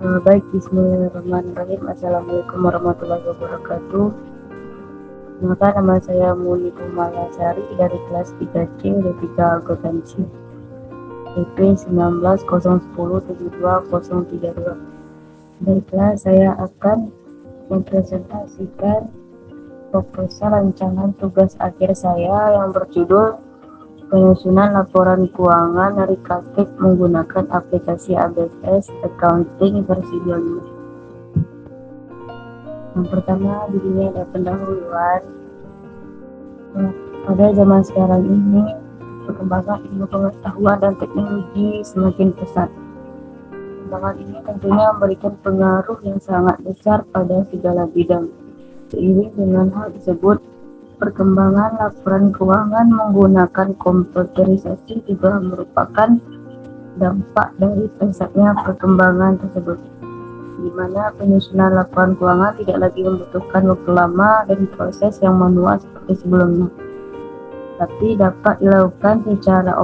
Baik, bismillahirrahmanirrahim. Assalamualaikum warahmatullahi wabarakatuh. Maka nama saya Muni Pumalasari dari kelas 3C D3 Akuntansi IP 1901072032. Baiklah, saya akan mempresentasikan proposal rancangan tugas akhir saya yang berjudul penyusunan laporan keuangan recapitulasi menggunakan aplikasi ABS Accounting versi 25. Yang pertama, di sini ada pendahuluan. Pada zaman sekarang ini, perkembangan ilmu pengetahuan dan teknologi semakin pesat. Perkembangan ini tentunya memberikan pengaruh yang sangat besar pada segala bidang. Seiring dengan hal tersebut, perkembangan laporan keuangan menggunakan komputerisasi juga merupakan dampak dari pesatnya perkembangan tersebut, di mana penyusunan laporan keuangan tidak lagi membutuhkan waktu lama dan proses yang manual seperti sebelumnya, tapi dapat dilakukan secara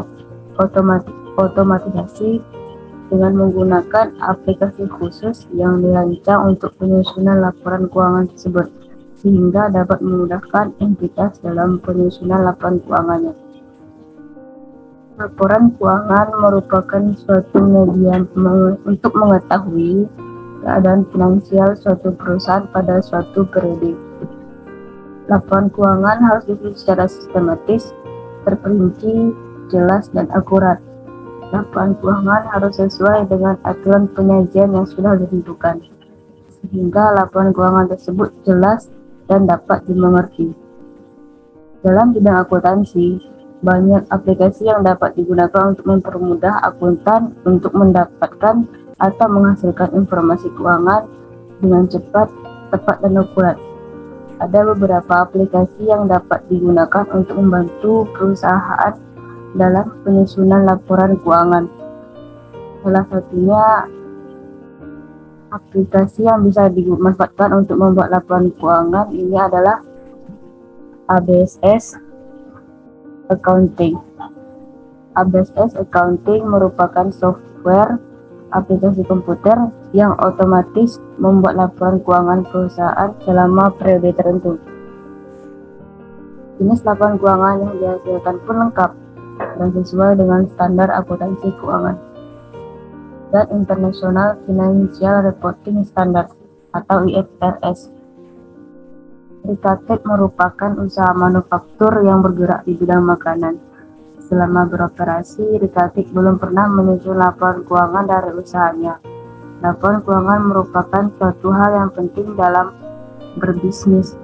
otomatisasi dengan menggunakan aplikasi khusus yang dirancang untuk penyusunan laporan keuangan tersebut, sehingga dapat memudahkan entitas dalam penyusunan laporan keuangannya. Laporan keuangan merupakan suatu media untuk mengetahui keadaan finansial suatu perusahaan pada suatu periode. Laporan keuangan harus disusun secara sistematis, terperinci, jelas, dan akurat. Laporan keuangan harus sesuai dengan aturan penyajian yang sudah ditentukan, sehingga laporan keuangan tersebut jelas dan dapat dimengerti. Dalam bidang akuntansi, banyak aplikasi yang dapat digunakan untuk mempermudah akuntan untuk mendapatkan atau menghasilkan informasi keuangan dengan cepat, tepat, dan akurat. Ada beberapa aplikasi yang dapat digunakan untuk membantu perusahaan dalam penyusunan laporan keuangan. Salah satunya aplikasi yang bisa dimanfaatkan untuk membuat laporan keuangan ini adalah ABS Accounting. ABS Accounting merupakan software aplikasi komputer yang otomatis membuat laporan keuangan perusahaan selama periode tertentu. Jenis laporan keuangan yang dihasilkan pun lengkap dan sesuai dengan standar akuntansi keuangan dan International Financial Reporting Standard atau IFRS. Recapitulasi merupakan usaha manufaktur yang bergerak di bidang makanan. Selama beroperasi, Recapitulasi belum pernah menyusun laporan keuangan dari usahanya. Laporan keuangan merupakan suatu hal yang penting dalam berbisnis,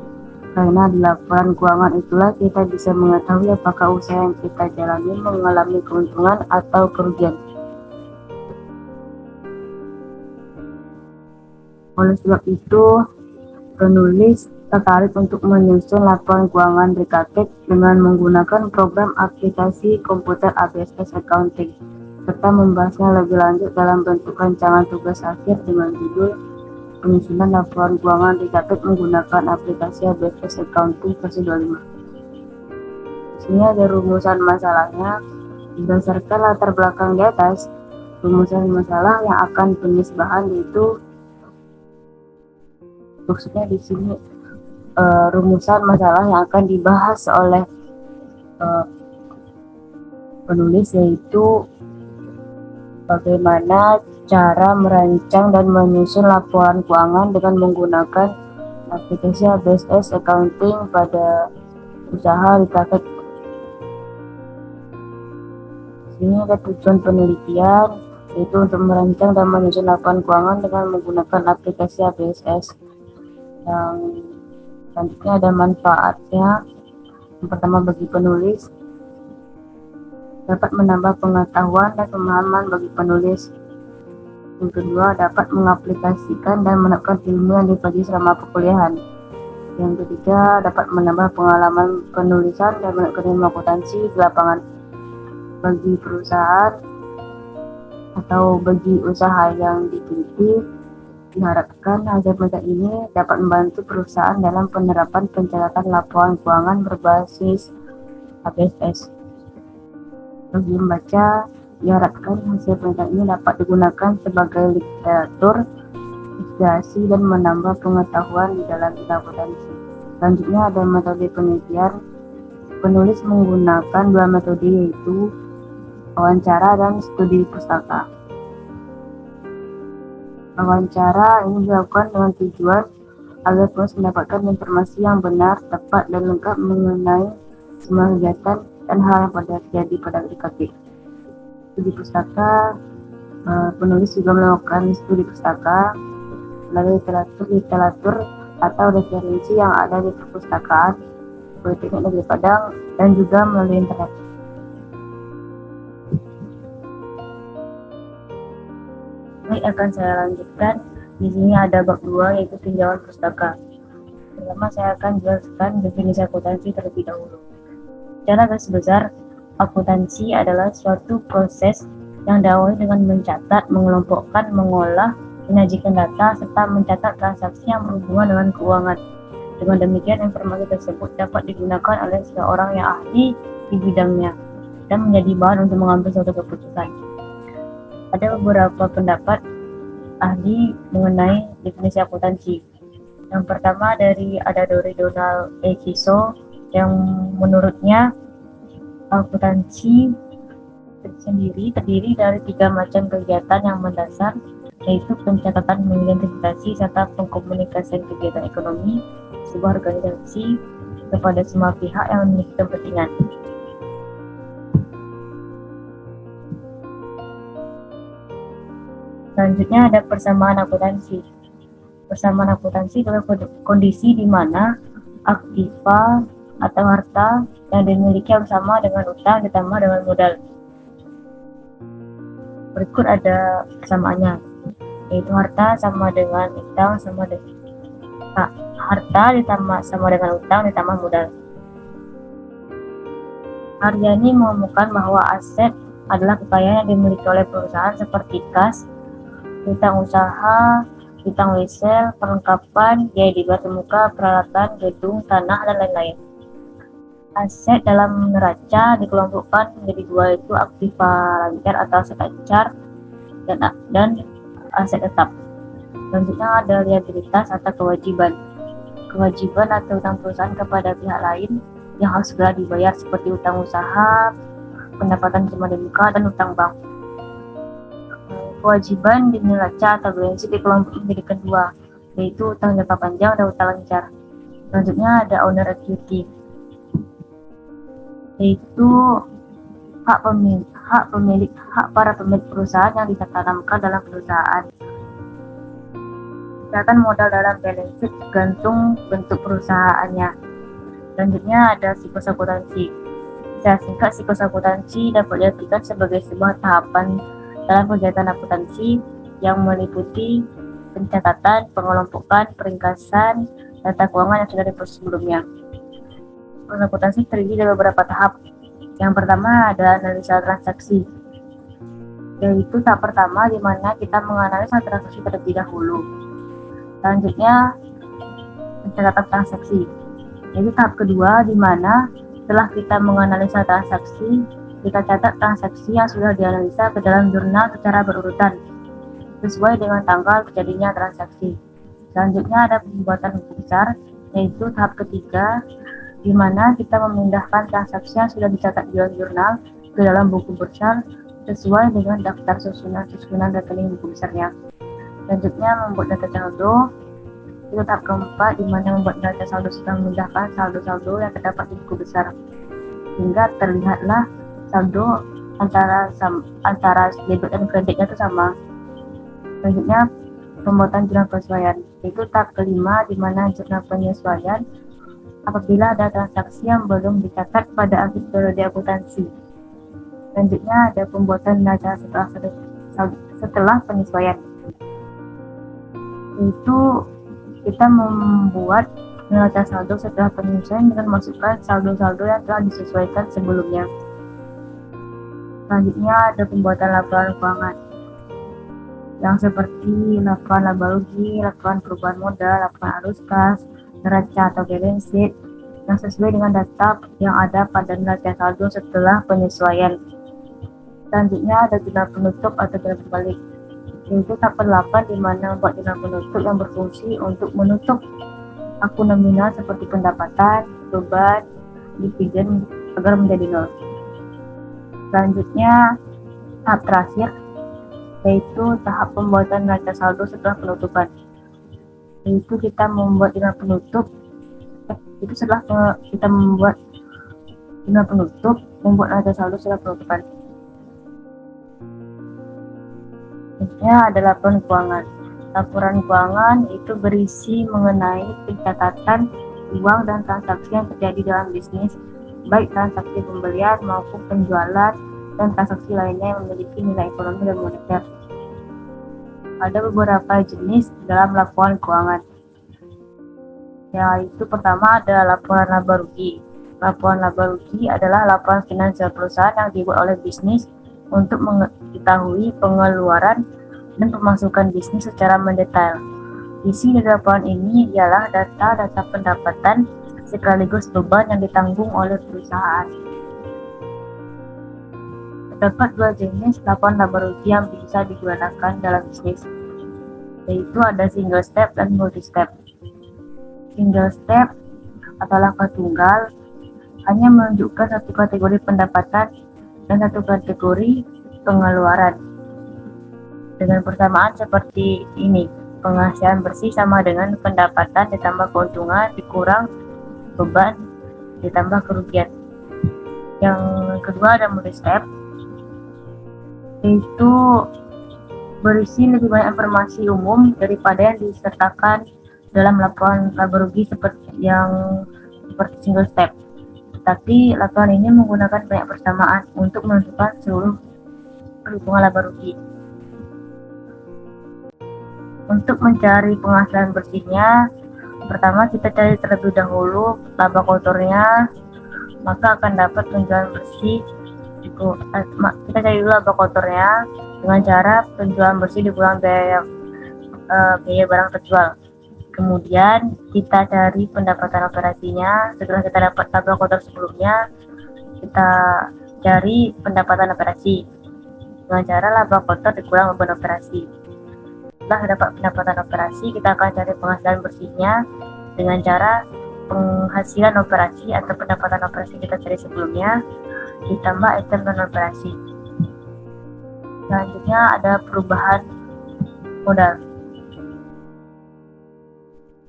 karena di laporan keuangan itulah kita bisa mengetahui apakah usaha yang kita jalani mengalami keuntungan atau kerugian. Oleh sebab itu, penulis tertarik untuk menyusun laporan keuangan Recapitulasi dengan menggunakan program aplikasi komputer ABS Accounting, serta membahasnya lebih lanjut dalam bentuk rancangan tugas akhir dengan judul penyusunan laporan keuangan Recapitulasi menggunakan aplikasi ABS Accounting versi 25. Di sini ada rumusan masalahnya. Berdasarkan latar belakang di atas, rumusan masalah yang akan penulis bahan yaitu, maksudnya di sini rumusan masalah yang akan dibahas oleh penulis, yaitu bagaimana cara merancang dan menyusun laporan keuangan dengan menggunakan aplikasi ABS Accounting pada usaha Recapitulasi. Ini ada tujuan penelitian, yaitu untuk merancang dan menyusun laporan keuangan dengan menggunakan aplikasi ABS. Yang selanjutnya ada manfaatnya. Yang pertama, bagi penulis dapat menambah pengetahuan dan pemahaman bagi penulis. Yang kedua, dapat mengaplikasikan dan menerapkan ilmu yang dipelajari selama perkuliahan. Yang ketiga, dapat menambah pengalaman penulisan dan menerapkan ilmu akuntansi di lapangan. Bagi perusahaan atau bagi usaha yang dipimpin, diharapkan hasil penelitian ini dapat membantu perusahaan dalam penerapan pencatatan laporan keuangan berbasis ABS. Bagi membaca, diharapkan hasil penelitian ini dapat digunakan sebagai literatur menginvestigasi dan menambah pengetahuan di dalam bidang akuntansi. Selanjutnya ada metode penelitian. Penulis menggunakan dua metode, yaitu wawancara dan studi pustaka. Wawancara ini dilakukan dengan tujuan agar penulis mendapatkan informasi yang benar, tepat, dan lengkap mengenai semua kegiatan dan hal yang pada terjadi pada DKP. Studi pustaka, penulis juga melakukan studi pustaka melalui literatur atau referensi yang ada di perpustakaan, Politeknik Negeri Padang, dan juga melalui internet. Baik, akan saya lanjutkan. Di sini ada bab 2, yaitu tinjauan pustaka. Pertama, saya akan jelaskan definisi akuntansi terlebih dahulu. Secara garis besar, akuntansi adalah suatu proses yang diawali dengan mencatat, mengelompokkan, mengolah, menyajikan data, serta mencatat transaksi yang berhubungan dengan keuangan. Dengan demikian, informasi tersebut dapat digunakan oleh seorang yang ahli di bidangnya dan menjadi bahan untuk mengambil suatu keputusan. Ada beberapa pendapat ahli mengenai definisi akuntansi. Yang pertama ada dari Donald E. Chiso, yang menurutnya akuntansi terdiri dari 3 macam kegiatan yang mendasar, yaitu pencatatan, mengidentifikasi, serta pengkomunikasian kegiatan ekonomi sebuah organisasi kepada semua pihak yang memiliki kepentingan. Selanjutnya ada persamaan akuntansi. Persamaan akuntansi adalah kondisi di mana aktiva atau harta yang dimiliki yang sama dengan utang ditambah dengan modal. Berikut ada persamaannya, yaitu harta sama dengan utang harta ditambah sama dengan utang ditambah modal. Haryani menemukan bahwa aset adalah kekayaan yang dimiliki oleh perusahaan seperti kas, utang usaha, utang wesel, perlengkapan, biaya dibayar termuka, peralatan, gedung, tanah, dan lain-lain. Aset dalam neraca dikelompokkan menjadi 2, yaitu aktiva lancar atau aset lancar dan aset tetap. Selanjutnya ada liabilitas atau kewajiban. Kewajiban atau utang perusahaan kepada pihak lain yang harus segera dibayar, seperti utang usaha, pendapatan terima dan muka, dan utang bank. Kewajiban di neraca atau balance sheet dikelompokkan menjadi kedua, yaitu utang jangka panjang dan utang lancar. Selanjutnya ada owner equity, yaitu hak para pemilik perusahaan yang ditanamkan dalam perusahaan. Kelihatan modal dalam balance sheet tergantung bentuk perusahaannya. Selanjutnya ada siklus akuntansi. Secara singkat, siklus akuntansi dapat diartikan sebagai sebuah tahapan dalam kegiatan akuntansi yang meliputi pencatatan, pengelompokan, peringkasan data keuangan yang sudah diproses sebelumnya. Siklus akuntansi terdiri dari beberapa tahap. Yang pertama ada analisa transaksi, yaitu tahap pertama di mana kita menganalisa transaksi terlebih dahulu. Selanjutnya pencatatan transaksi, yaitu tahap kedua di mana setelah kita menganalisa transaksi, kita catat transaksi yang sudah dianalisa ke dalam jurnal secara berurutan sesuai dengan tanggal terjadinya transaksi. Selanjutnya ada pembuatan buku besar, yaitu tahap ketiga di mana kita memindahkan transaksi yang sudah dicatat di dalam jurnal ke dalam buku besar sesuai dengan daftar susunan rekening buku besarnya. Selanjutnya membuat data saldo. Itu tahap keempat di mana membuat data saldo setelah memindahkan saldo-saldo yang terdapat di buku besar, hingga terlihatlah saldo antara debit dan kreditnya itu sama. Selanjutnya pembuatan jurnal penyesuaian, yaitu tahap kelima di mana jurnal penyesuaian apabila ada transaksi yang belum dicatat pada akhir periode akuntansi. Selanjutnya ada pembuatan neraca setelah penyesuaian, yaitu kita membuat neraca saldo setelah penyesuaian dengan memasukkan saldo-saldo yang telah disesuaikan sebelumnya. Selanjutnya ada pembuatan laporan keuangan yang seperti laporan laba rugi, laporan perubahan modal, laporan arus kas, neraca atau balance sheet yang sesuai dengan data yang ada pada neraca saldo setelah penyesuaian. Selanjutnya ada jurnal penutup atau jurnal berbalik, Yaitu tahap 8 di mana membuat jurnal penutup yang berfungsi untuk menutup akun nominal seperti pendapatan, beban, dividen agar menjadi nol. Selanjutnya tahap terakhir yaitu tahap pembuatan neraca saldo setelah penutupan. Yaitu kita membuat jurnal penutup. Itu setelah kita membuat jurnal penutup, membuat neraca saldo setelah penutupan. Selanjutnya ada laporan keuangan. Laporan keuangan itu berisi mengenai pencatatan uang dan transaksi yang terjadi dalam bisnis, baik transaksi pembelian maupun penjualan dan transaksi lainnya yang memiliki nilai ekonomi dan moneter. Ada beberapa jenis dalam laporan keuangan, yaitu pertama ada laporan laba rugi. Laporan laba rugi adalah laporan finansial perusahaan yang dibuat oleh bisnis untuk mengetahui pengeluaran dan pemasukan bisnis secara mendetail. Isi dari laporan ini ialah data-data pendapatan sekaligus beban yang ditanggung oleh perusahaan. Terdapat dua jenis laporan laba rugi yang bisa digunakan dalam bisnis, yaitu ada single step dan multi step. Single step atau langkah tunggal hanya menunjukkan satu kategori pendapatan dan satu kategori pengeluaran dengan persamaan seperti ini. Penghasilan bersih sama dengan pendapatan ditambah keuntungan dikurang beban ditambah kerugian. Yang kedua ada multi step, yaitu berisi lebih banyak informasi umum daripada yang disertakan dalam laporan laba rugi seperti single step. Tetapi laporan ini menggunakan banyak persamaan untuk menentukan seluruh perhitungan laba rugi. Untuk mencari penghasilan bersihnya, pertama kita cari terlebih dahulu laba kotornya, maka akan dapat penjualan bersih. Kita cari dulu laba kotornya dengan cara penjualan bersih dikurang biaya barang terjual. Kemudian kita cari pendapatan operasinya. Setelah kita dapat laba kotor sebelumnya, kita cari pendapatan operasi dengan cara laba kotor dikurang beban operasi. Setelah dapat pendapatan operasi, kita akan cari penghasilan bersihnya dengan cara penghasilan operasi atau pendapatan operasi kita cari sebelumnya ditambah item non operasi. Selanjutnya ada perubahan modal.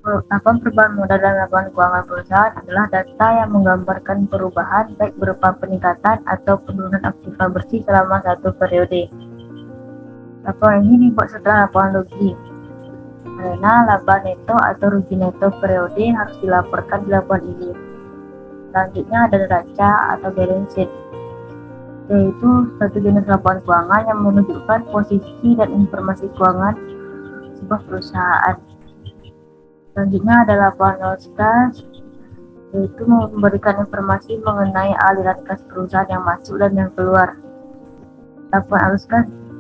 Perubahan modal dalam laporan keuangan perusahaan adalah data yang menggambarkan perubahan baik berupa peningkatan atau penurunan aktiva bersih selama satu periode. Laporan ini dibuat setelah laporan rugi, karena laba neto atau rugi neto periode harus dilaporkan di laporan ini. Selanjutnya ada neraca atau balance sheet, yaitu satu jenis laporan keuangan yang menunjukkan posisi dan informasi keuangan sebuah perusahaan. Selanjutnya ada laporan loss cash, yaitu memberikan informasi mengenai aliran kas perusahaan yang masuk dan yang keluar.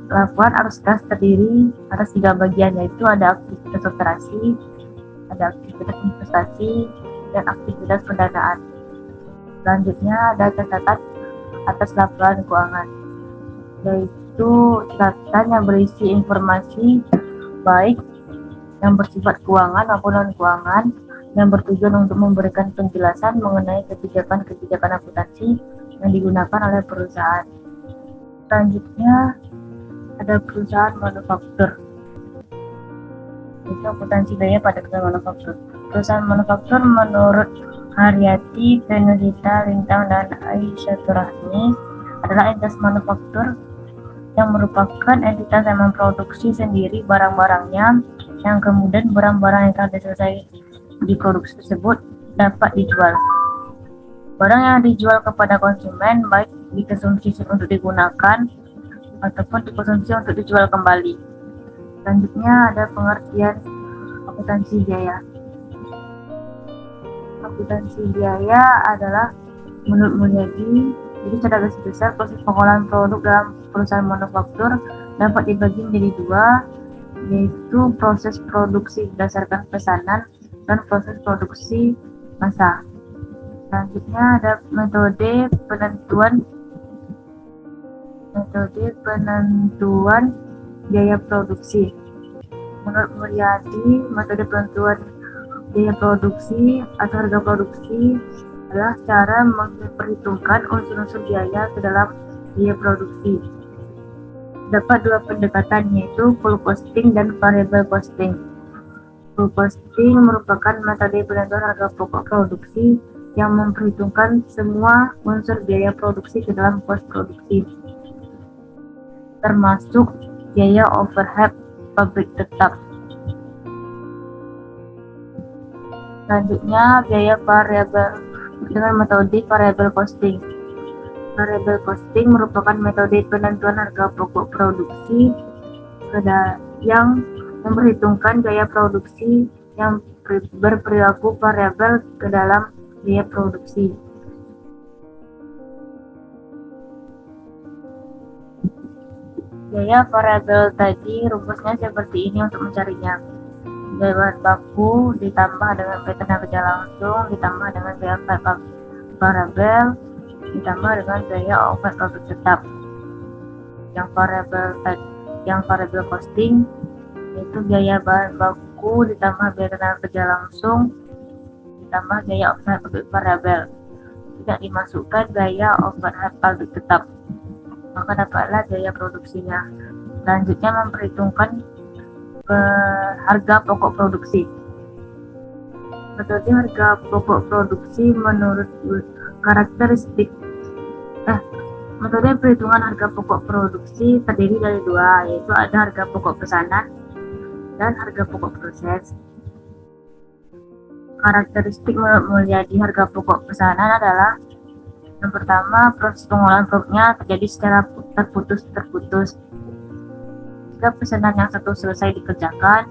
Laporan arus kas terdiri atas 3 bagian, yaitu ada aktivitas operasi, ada aktivitas investasi, dan aktivitas pendanaan. Selanjutnya ada catatan atas laporan keuangan, yaitu catatan yang berisi informasi baik yang bersifat keuangan maupun non-keuangan yang bertujuan untuk memberikan penjelasan mengenai kebijakan-kebijakan akuntansi yang digunakan oleh perusahaan. Selanjutnya ada perusahaan manufaktur, itu akuntansi biaya pada perusahaan manufaktur. Perusahaan manufaktur menurut Haryati Penelita Lintang dan Aisyah Rahmi adalah entitas manufaktur yang merupakan entitas yang memproduksi sendiri barang-barangnya, yang kemudian barang-barang yang telah selesai diproduksi tersebut dapat dijual. Barang yang dijual kepada konsumen baik dikonsumsi untuk digunakan ataupun dikonsumsi untuk dijual kembali. Selanjutnya ada pengertian akuntansi biaya. Akuntansi biaya adalah menurut Mulyadi, jadi secara garis besar proses pengolahan produk dalam perusahaan manufaktur dapat dibagi menjadi 2, yaitu proses produksi berdasarkan pesanan dan proses produksi massa. Selanjutnya ada metode penentuan biaya produksi. Menurut Mulyadi, metode penentuan biaya produksi atau harga produksi adalah cara memperhitungkan unsur-unsur biaya ke dalam biaya produksi. Dapat dua pendekatan, yaitu full costing dan variable costing. Full costing merupakan metode penentuan harga pokok produksi yang memperhitungkan semua unsur biaya produksi ke dalam kos produksi, termasuk biaya overhead pabrik tetap. Selanjutnya, biaya variabel dengan metode variable costing. Variable costing merupakan metode penentuan harga pokok produksi yang memperhitungkan biaya produksi yang berperilaku variabel ke dalam biaya produksi. Biaya variabel tadi rumusnya seperti ini untuk mencarinya. Biaya bahan baku ditambah dengan biaya tenaga kerja langsung ditambah dengan biaya variabel ditambah dengan biaya overhead pabrik tetap. Yang variabel costing yaitu biaya bahan baku ditambah biaya tenaga kerja langsung ditambah biaya overhead pabrik variabel. Tidak dimasukkan biaya overhead pabrik tetap, maka dapatlah biaya produksinya. Selanjutnya, memperhitungkan harga pokok produksi. Metode harga pokok produksi menurut karakteristik metode perhitungan harga pokok produksi terdiri dari dua, yaitu ada harga pokok pesanan dan harga pokok proses. Karakteristik menurut Mulyadi harga pokok pesanan adalah yang pertama, proses pengolahan produknya terjadi secara terputus. Jika pesanan yang satu selesai dikerjakan,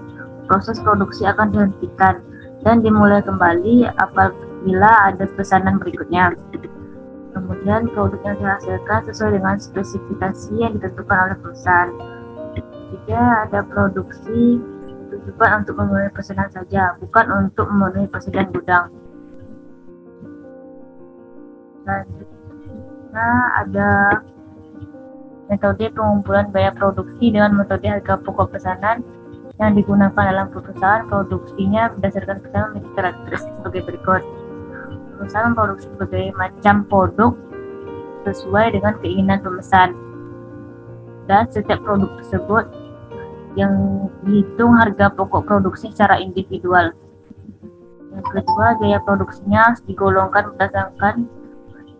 proses produksi akan dihentikan dan dimulai kembali apabila ada pesanan berikutnya. Kemudian produk yang dihasilkan sesuai dengan spesifikasi yang ditentukan oleh perusahaan. Jika ada produksi tujuan untuk memenuhi pesanan saja, bukan untuk memenuhi persediaan gudang. Selanjutnya ada metode pengumpulan biaya produksi dengan metode harga pokok pesanan yang digunakan dalam perusahaan. Produksinya berdasarkan pesanan memiliki karakteristik sebagai berikut. Perusahaan memproduksi berbagai macam produk sesuai dengan keinginan pemesan, dan setiap produk tersebut yang dihitung harga pokok produksi secara individual. Yang kedua, biaya produksinya digolongkan berdasarkan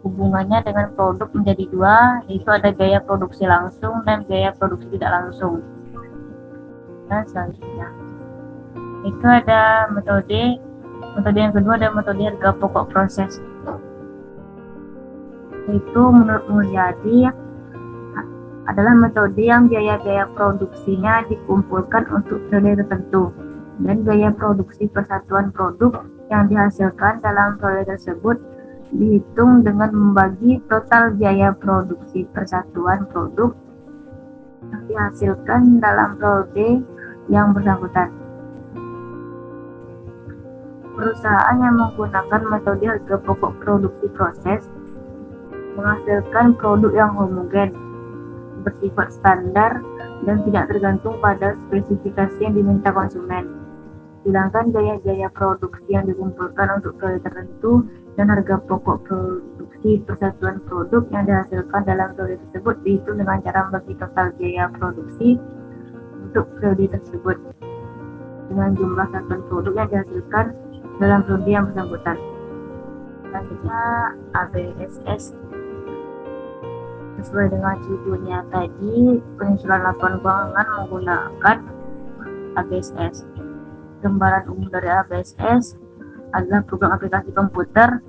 hubungannya dengan produk menjadi dua, yaitu ada biaya produksi langsung dan biaya produksi tidak langsung. Dan selanjutnya, itu ada metode yang kedua ada metode harga pokok proses. Itu menurut Mulyadi adalah metode yang biaya-biaya produksinya dikumpulkan untuk periode tertentu, dan biaya produksi persatuan produk yang dihasilkan dalam periode tersebut dihitung dengan membagi total biaya produksi persatuan produk yang dihasilkan dalam periode yang bersangkutan. Perusahaan yang menggunakan metode harga pokok produksi proses menghasilkan produk yang homogen, bersifat standar, dan tidak tergantung pada spesifikasi yang diminta konsumen. Sedangkan biaya-biaya produksi yang dikumpulkan untuk periode tertentu dan harga pokok produksi persatuan produk yang dihasilkan dalam periode tersebut dihitung dengan cara membagi total biaya produksi untuk periode tersebut dengan jumlah satuan produk yang dihasilkan dalam periode yang bersangkutan. Selanjutnya ABSS. Sesuai dengan judulnya tadi, penyusunan laporan keuangan menggunakan ABSS. Gambaran umum dari ABSS adalah program aplikasi komputer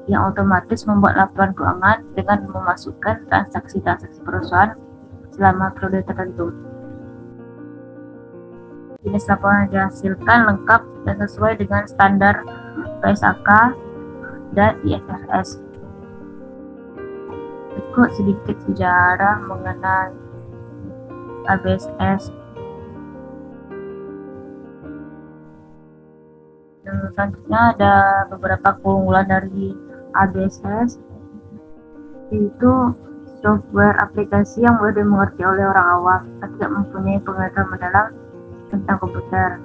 yang otomatis membuat laporan keuangan dengan memasukkan transaksi-transaksi perusahaan selama periode tertentu. Jenis laporan yang dihasilkan lengkap dan sesuai dengan standar PSAK dan IFRS. Berikut sedikit sejarah mengenai ABSS. Dan selanjutnya ada beberapa keunggulan dari ABSS, yaitu software aplikasi yang mudah dimengerti oleh orang awam dan tidak mempunyai pengetahuan mendalam tentang komputer.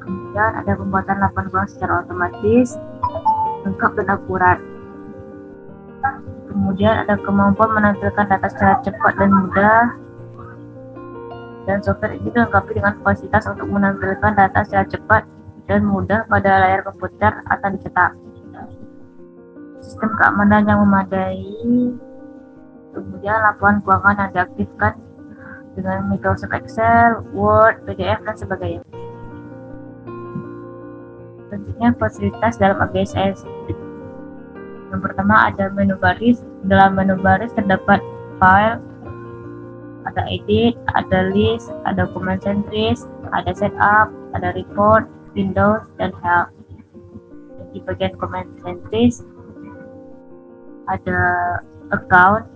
Kemudian ada pembuatan laporan keuangan secara otomatis, lengkap dan akurat. Kemudian ada kemampuan menampilkan data secara cepat dan mudah, dan software ini dilengkapi dengan kapasitas untuk menampilkan data secara cepat dan mudah pada layar komputer atau dicetak. Sistem keamanan yang memadai. Kemudian laporan keuangan yang diaktifkan dengan Microsoft Excel, Word, PDF, dan sebagainya. Selanjutnya fasilitas dalam ABSS. Yang pertama ada menu baris. Dalam menu baris terdapat file, ada edit, ada list, ada command centris, ada setup, ada report, Windows, dan help. Di bagian command centris ada account,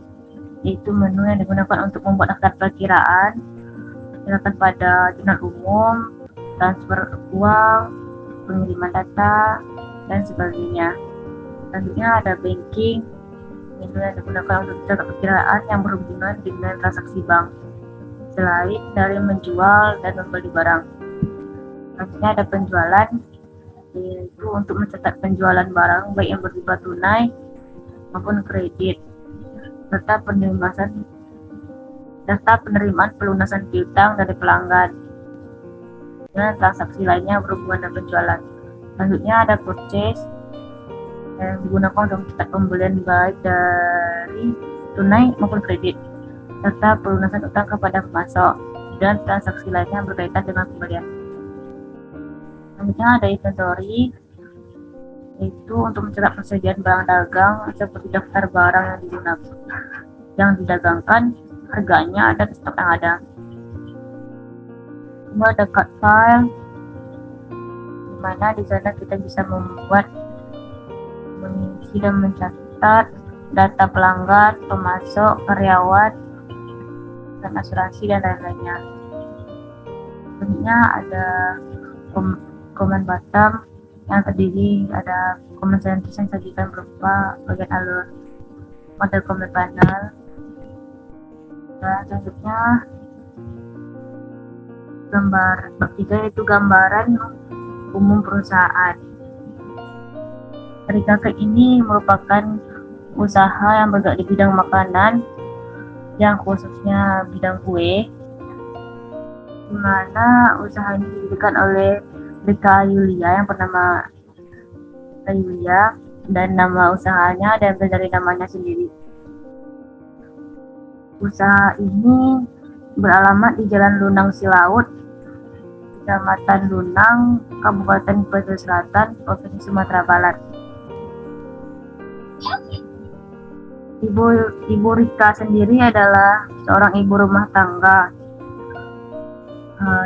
yaitu menu yang digunakan untuk membuat daftar perkiraan, silakan pada jurnal umum, transfer uang, pengiriman data, dan sebagainya. Selanjutnya ada banking, menu yang digunakan untuk mencatat perkiraan yang berhubungan dengan transaksi bank, selain dari menjual dan membeli barang. Selanjutnya ada penjualan, yaitu untuk mencatat penjualan barang baik yang berupa tunai maupun kredit, serta penerimaan pelunasan piutang dari pelanggan dan transaksi lainnya berhubungan dengan penjualan. Selanjutnya ada purchase yang digunakan untuk mencatat pembelian baik dari tunai maupun kredit, serta pelunasan utang kepada pemasok dan transaksi lainnya berkaitan dengan pembelian. Selanjutnya ada inventory, yaitu untuk mencatat persediaan barang dagang seperti daftar barang yang didagangkan, harganya, dan stok yang ada. Kemudian ada card file, di mana di sana kita bisa membuat, mengisi dan mencatat data pelanggan, pemasok, karyawan, dan asuransi dan lain-lainnya. Selanjutnya ada command bottom yang terdiri ada command centris yang disajikan berupa bagian alur model command panel. Dan selanjutnya gambar bab 3, yaitu gambaran umum perusahaan. Rika ini merupakan usaha yang bergerak di bidang makanan, yang khususnya bidang kue, di mana usaha ini didirikan oleh Rika Yulia yang bernama Rika Yulia, dan nama usahanya diambil dari namanya sendiri. Usaha ini beralamat di Jalan Lunang Silaut, Kecamatan Lunang, Kabupaten Pesisir Selatan, Provinsi Sumatera Barat. Ibu Rika sendiri adalah seorang ibu rumah tangga,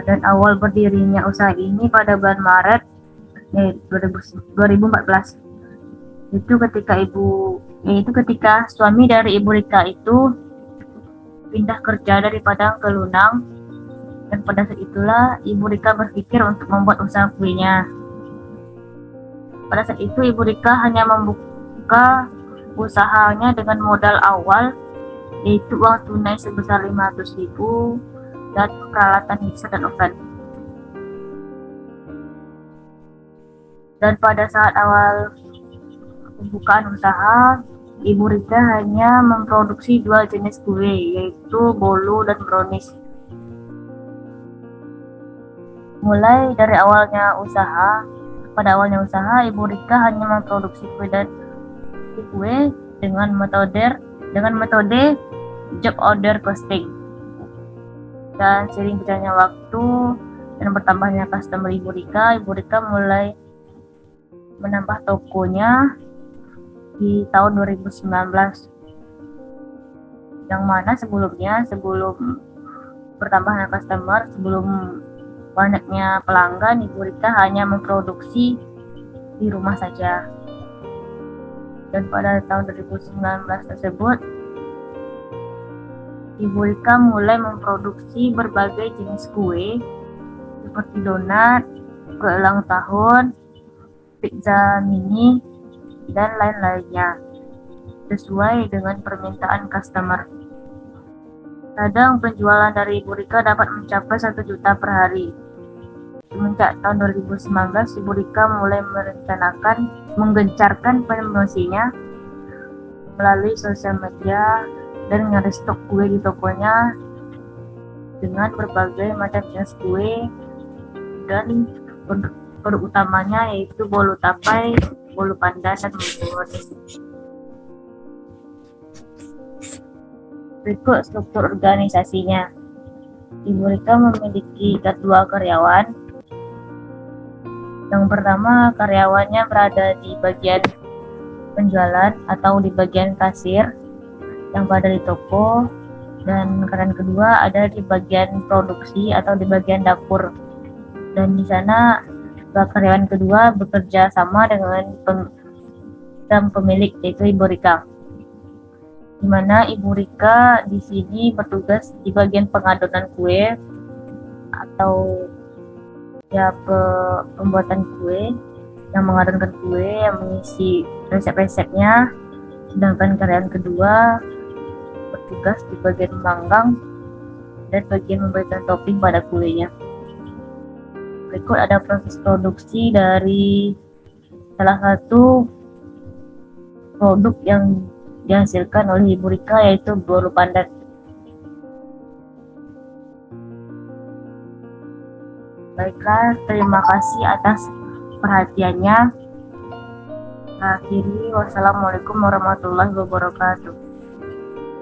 dan awal berdirinya usaha ini pada bulan Maret 2014. Itu ketika suami dari Ibu Rika itu pindah kerja dari Padang ke Lunang, dan pada saat itulah Ibu Rika berpikir untuk membuat usaha kuenya. Pada saat itu Ibu Rika hanya membuka usahanya dengan modal awal, yaitu uang tunai sebesar 500.000 dan peralatan mixer dan oven. Dan pada saat awal pembukaan usaha, Ibu Rika hanya memproduksi 2 jenis kue, yaitu bolu dan brownies. Pada awalnya usaha, Ibu Rika hanya memproduksi kue dengan metode job order costing. Dan seiring berjalannya waktu dan bertambahnya customer Ibu Rika mulai menambah tokonya di tahun 2019. Yang mana sebelum bertambahnya customer, sebelum banyaknya pelanggan, Ibu Rika hanya memproduksi di rumah saja. Dan pada tahun 2019 tersebut, Ibu Rika mulai memproduksi berbagai jenis kue seperti donat, kue ulang tahun, pizza mini, dan lain-lainnya sesuai dengan permintaan customer. Kadang penjualan dari Ibu Rika dapat mencapai 1 juta per hari. Semenjak tahun 2019, Ibu Rika mulai menggencarkan promosinya melalui sosial media dan nge-restock kue di tokonya dengan berbagai macam jenis kue, dan produk utamanya yaitu bolu tapai, bolu pandan, dan bubur. Berikut struktur organisasinya. Ibu Rika memiliki kedua karyawan. Yang pertama, karyawannya berada di bagian penjualan atau di bagian kasir yang berada di toko, dan karyawan kedua ada di bagian produksi atau di bagian dapur. Dan di sana karyawan kedua bekerja sama dengan pemilik, yaitu Ibu Rika. Di mana Ibu Rika di sini bertugas di bagian pengadonan kue atau ya pembuatan kue, yang mengadonkan kue, yang mengisi resep-resepnya, sedangkan karyawan kedua bertugas di bagian memanggang dan bagian memberikan topping pada kuenya. Berikut ada proses produksi dari salah satu produk yang dihasilkan oleh Ibu Rika, yaitu bolu pandan. Baiklah, terima kasih atas perhatiannya. Akhiri, wassalamualaikum warahmatullahi wabarakatuh.